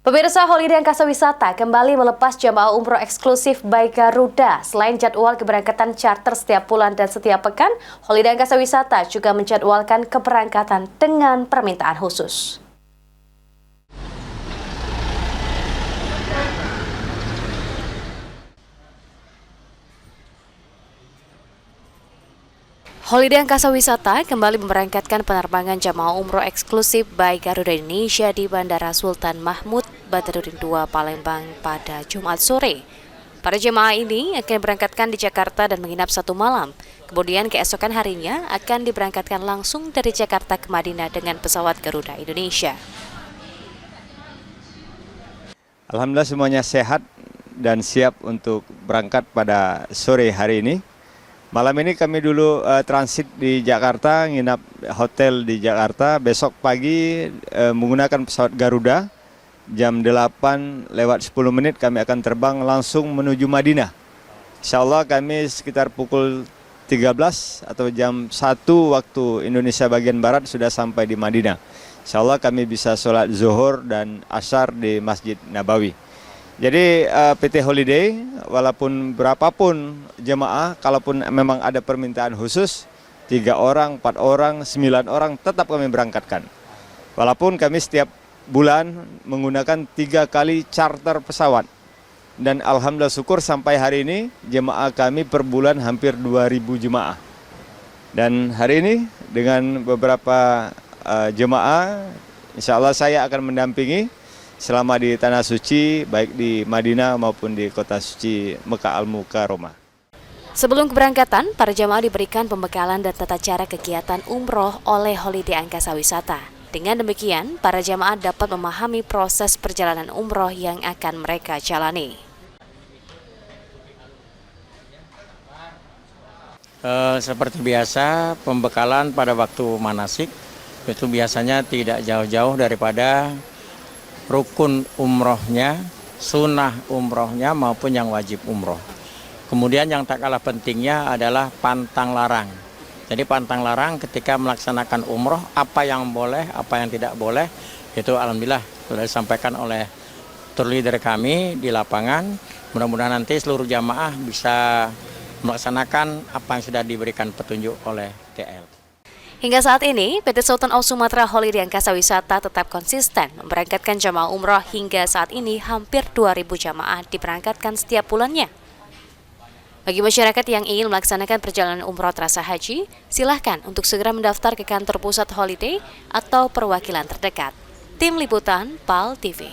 Pemirsa, Holiday Angkasa Wisata kembali melepas jamaah umroh eksklusif by Garuda. Selain jadwal keberangkatan charter setiap bulan dan setiap pekan, Holiday Angkasa Wisata juga menjadwalkan keberangkatan dengan permintaan khusus. Holiday Angkasa Wisata kembali memberangkatkan penerbangan jamaah umroh eksklusif by Garuda Indonesia di Bandara Sultan Mahmud Badarudin II Palembang pada Jumat sore. Para jemaah ini akan diberangkatkan di Jakarta dan menginap 1 malam. Kemudian keesokan harinya akan diberangkatkan langsung dari Jakarta ke Madinah dengan pesawat Garuda Indonesia. Alhamdulillah semuanya sehat dan siap untuk berangkat pada sore hari ini. Malam ini kami dulu transit di Jakarta, nginap hotel di Jakarta. Besok pagi menggunakan pesawat Garuda, jam 8 lewat 10 menit kami akan terbang langsung menuju Madinah. Insya Allah kami sekitar pukul 13 atau jam 1 waktu Indonesia bagian Barat sudah sampai di Madinah. Insya Allah kami bisa sholat zuhur dan asyar di Masjid Nabawi. Jadi PT Holiday, walaupun berapapun jemaah, kalaupun memang ada permintaan khusus, 3 orang, 4 orang, 9 orang, tetap kami berangkatkan. Walaupun kami setiap bulan menggunakan 3 kali charter pesawat. Dan alhamdulillah syukur sampai hari ini jemaah kami per bulan hampir 2.000 jemaah. Dan hari ini dengan beberapa jemaah, insya Allah saya akan mendampingi selama di Tanah Suci, baik di Madinah maupun di kota suci Mekah Al-Mukarramah. Sebelum keberangkatan, para jamaah diberikan pembekalan dan tata cara kegiatan umroh oleh Holiday Angkasa Wisata. Dengan demikian, para jamaah dapat memahami proses perjalanan umroh yang akan mereka jalani. Seperti biasa, pembekalan pada waktu manasik itu biasanya tidak jauh-jauh daripada rukun umrohnya, sunnah umrohnya maupun yang wajib umroh. Kemudian yang tak kalah pentingnya adalah pantang larang. Jadi pantang larang ketika melaksanakan umroh, apa yang boleh, apa yang tidak boleh, itu alhamdulillah sudah disampaikan oleh tour leader kami di lapangan. Mudah-mudahan nanti seluruh jamaah bisa melaksanakan apa yang sudah diberikan petunjuk oleh TL. Hingga saat ini, PT Sultan of Sumatra Holiday Angkasa Wisata tetap konsisten memberangkatkan jamaah umroh hingga saat ini hampir 2.000 jamaah diberangkatkan setiap bulannya. Bagi masyarakat yang ingin melaksanakan perjalanan umroh terasa haji, silahkan untuk segera mendaftar ke kantor pusat Holiday atau perwakilan terdekat. Tim Liputan PAL TV.